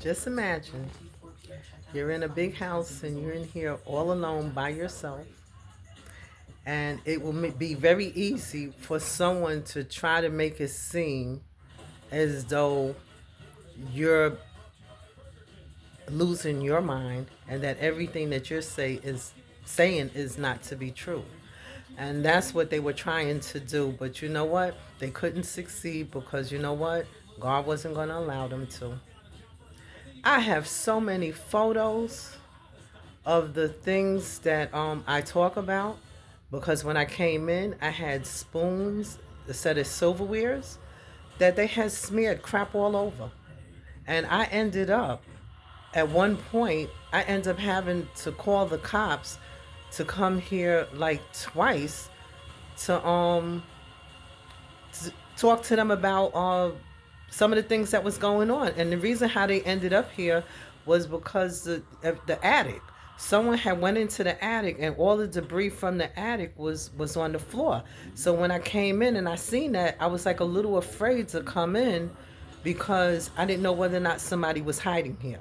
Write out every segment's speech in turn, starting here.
Just imagine you're in a big house and you're in here all alone by yourself, and it will be very easy for someone to try to make it seem as though you're losing your mind and that everything that you're saying is not to be true. And that's what they were trying to do. But you know what? They couldn't succeed because you know what? God wasn't going to allow them to. I have so many photos of the things that I talk about because when I came in, I had spoons, a set of silverwares that they had smeared crap all over. And I ended up, at one point, I ended up having to call the cops to come here like twice to talk to them about some of the things that was going on. And the reason how they ended up here was because the attic. Someone had went into the attic and all the debris from the attic was on the floor. So when I came in and I seen that, I was like a little afraid to come in because I didn't know whether or not somebody was hiding here.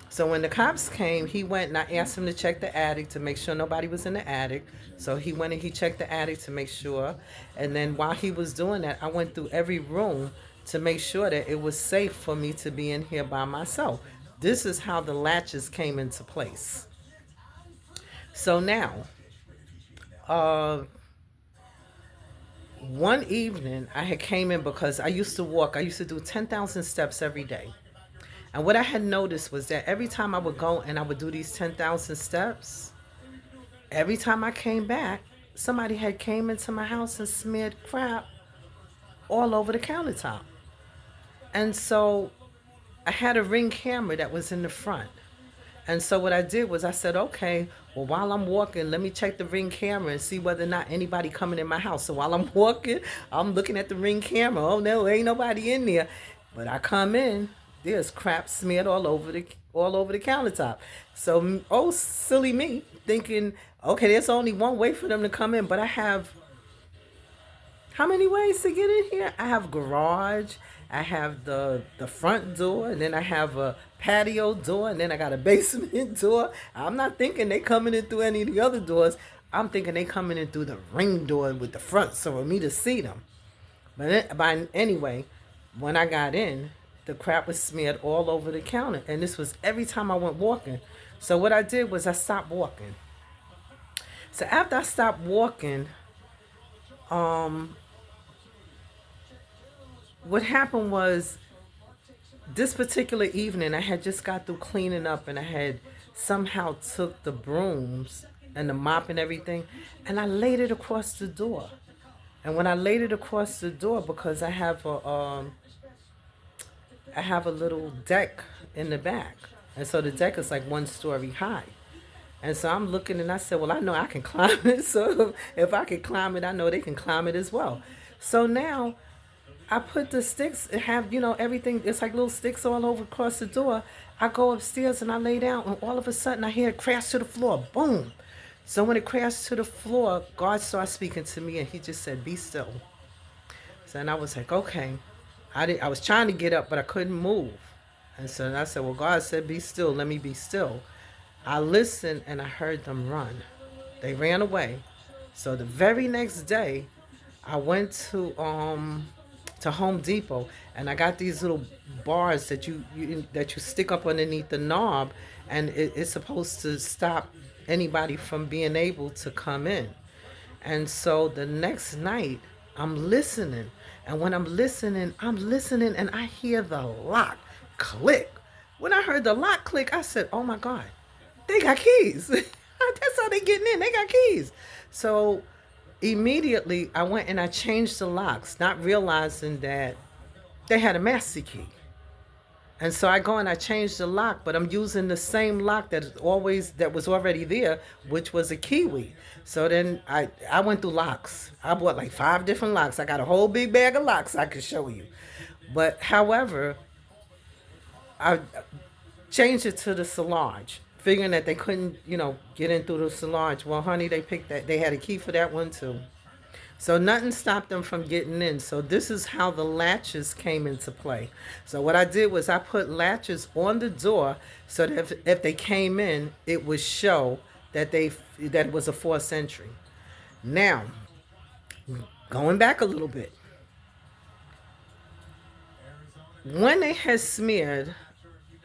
So when the cops came, he went and I asked him to check the attic to make sure nobody was in the attic. So he went and he checked the attic to make sure. And then while he was doing that, I went through every room to make sure that it was safe for me to be in here by myself. This is how the latches came into place. So now, uh, one evening I had came in because I used to walk. I used to do 10,000 steps every day. And what I had noticed was that every time I would go and I would do these 10,000 steps, every time I came back, somebody had came into my house and smeared crap all over the countertop. And so I had a Ring camera that was in the front. And so what I did was I said, okay, well, while I'm walking, let me check the Ring camera and see whether or not anybody coming in my house. So while I'm walking, I'm looking at the Ring camera. Oh no, ain't nobody in there. But I come in, there's crap smeared all over the countertop. So oh silly me, thinking, okay, there's only one way for them to come in, but I have how many ways to get in here? I have garage, I have the front door, and then I have a patio door, and then I got a basement door. I'm not thinking they coming in through any of the other doors. I'm thinking they coming in through the ring door with the front, so for me to see them. But anyway, when I got in, the crap was smeared all over the counter, and this was every time I went walking. So what I did was I stopped walking. So after I stopped walking, um, what happened was this particular evening I had just got through cleaning up and I had somehow took the brooms and the mop and everything and I laid it across the door. And when I laid it across the door, because I have a little deck in the back, and so the deck is like 1 story high. And so I'm looking and I said, well, I know I can climb it. So if I can climb it, I know they can climb it as well. So now I put the sticks, have, everything, it's like little sticks all over across the door. I go upstairs and I lay down, and all of a sudden I hear it crash to the floor. Boom. So when it crashed to the floor, God started speaking to me and he just said, be still. So and I was like, okay. I was trying to get up, but I couldn't move. And so I said, well, God said, be still. Let me be still. I listened and I heard them run. They ran away. So the very next day, I went to Home Depot and I got these little bars that you stick up underneath the knob, and it's supposed to stop anybody from being able to come in. And so the next night, I'm listening. And when I'm listening and I hear the lock click. When I heard the lock click, I said, oh my God, they got keys. That's how they getting in. They got keys. So immediately I went and I changed the locks, not realizing that they had a master key. And so I go and I change the lock, but I'm using the same lock that was already there, which was a kiwi. So then I went through locks. I bought like 5 different locks. I got a whole big bag of locks I could show you. But however, I changed it to the Solange, figuring that they couldn't, get in through the Solange. Well, honey, they picked that. They had a key for that one too. So nothing stopped them from getting in. So this is how the latches came into play. So what I did was I put latches on the door so that if they came in, it would show that it was a forced entry. Now, going back a little bit, when they had smeared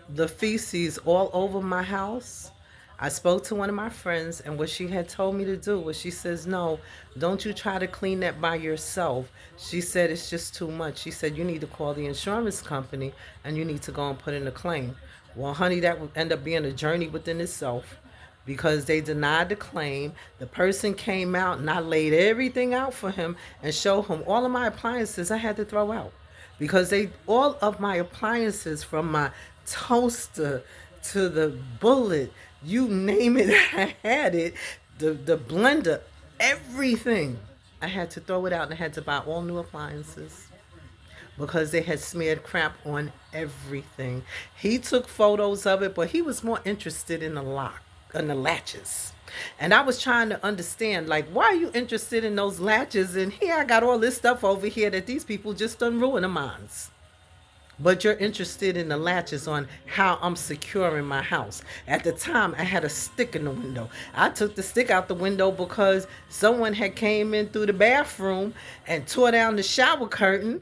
the feces all over my house, I spoke to one of my friends, and what she had told me to do was she says, no, don't you try to clean that by yourself. She said, it's just too much. She said, you need to call the insurance company and you need to go and put in a claim. Well, honey, that would end up being a journey within itself because they denied the claim. The person came out and I laid everything out for him and showed him all of my appliances I had to throw out because they all of my appliances from my toaster to the bullet, you name it, I had it. The blender, everything. I had to throw it out and I had to buy all new appliances because they had smeared crap on everything. He took photos of it, but he was more interested in the lock, in the latches. And I was trying to understand, like, why are you interested in those latches? And here I got all this stuff over here that these people just done ruin the minds. But you're interested in the latches on how I'm securing my house. At the time, I had a stick in the window. I took the stick out the window because someone had came in through the bathroom and tore down the shower curtain,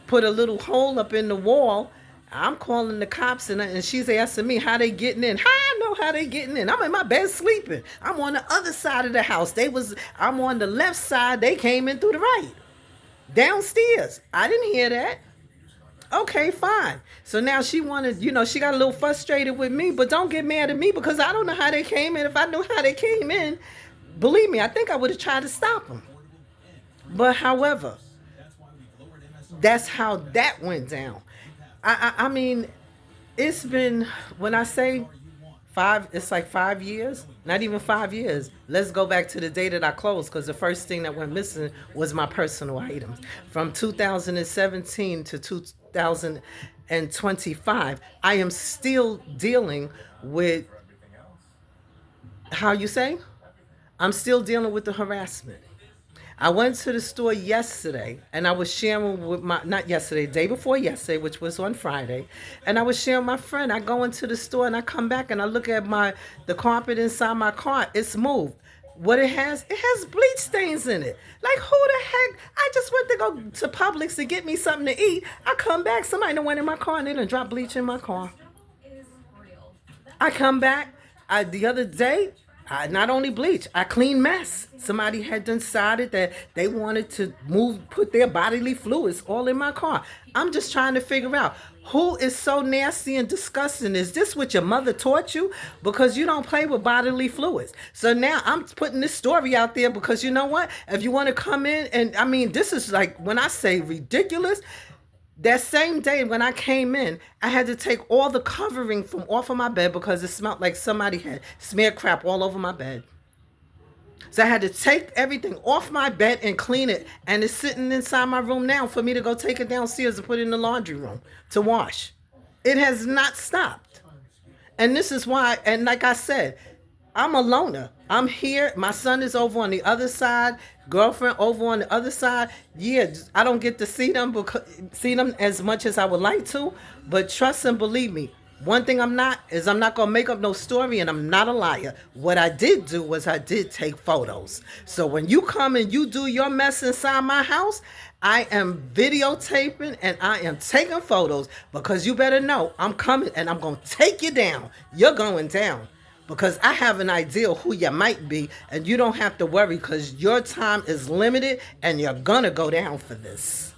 put a little hole up in the wall. I'm calling the cops and she's asking me how they getting in. How I know how they getting in? I'm in my bed sleeping. I'm on the other side of the house. I'm on the left side. They came in through the right. Downstairs. I didn't hear that. Okay, fine. So now she wanted, she got a little frustrated with me, but don't get mad at me because I don't know how they came in. If I knew how they came in, believe me, I think I would have tried to stop them. But however, that's how that went down. I mean, it's been, when I say it's like 5 years, not even 5 years. Let's go back to the day that I closed because the first thing that went missing was my personal items. From 2017 to 2025, I am still dealing with, how you say? I'm still dealing with the harassment. I went to the store yesterday and I was sharing with not yesterday, day before yesterday, which was on Friday. And I was sharing with my friend. I go into the store and I come back and I look at the carpet inside my car. It's moved. What it has bleach stains in it. Like, who the heck? I just went to go to Publix to get me something to eat. I come back, somebody done went in my car and they done dropped bleach in my car. I come back the other day. I not only bleach, I clean mess. Somebody had decided that they wanted to put their bodily fluids all in my car. I'm just trying to figure out who is so nasty and disgusting. Is this what your mother taught you? Because you don't play with bodily fluids. So now I'm putting this story out there because you know what? If you want to come in, and I mean, this is like, when I say ridiculous, that same day when I came in, I had to take all the covering from off of my bed because it smelled like somebody had smeared crap all over my bed. So I had to take everything off my bed and clean it. And it's sitting inside my room now for me to go take it downstairs and put it in the laundry room to wash. It has not stopped. And this is why, and like I said, I'm a loner. I'm here. My son is over on the other side. Girlfriend over on the other side. Yeah, I don't get to see them as much as I would like to. But trust and believe me, one thing I'm not gonna make up no story, and I'm not a liar. What I did do was I did take photos. So when you come and you do your mess inside my house, I am videotaping and I am taking photos because you better know I'm coming and I'm gonna take you down. You're going down. Because I have an idea who you might be, and you don't have to worry because your time is limited and you're gonna go down for this.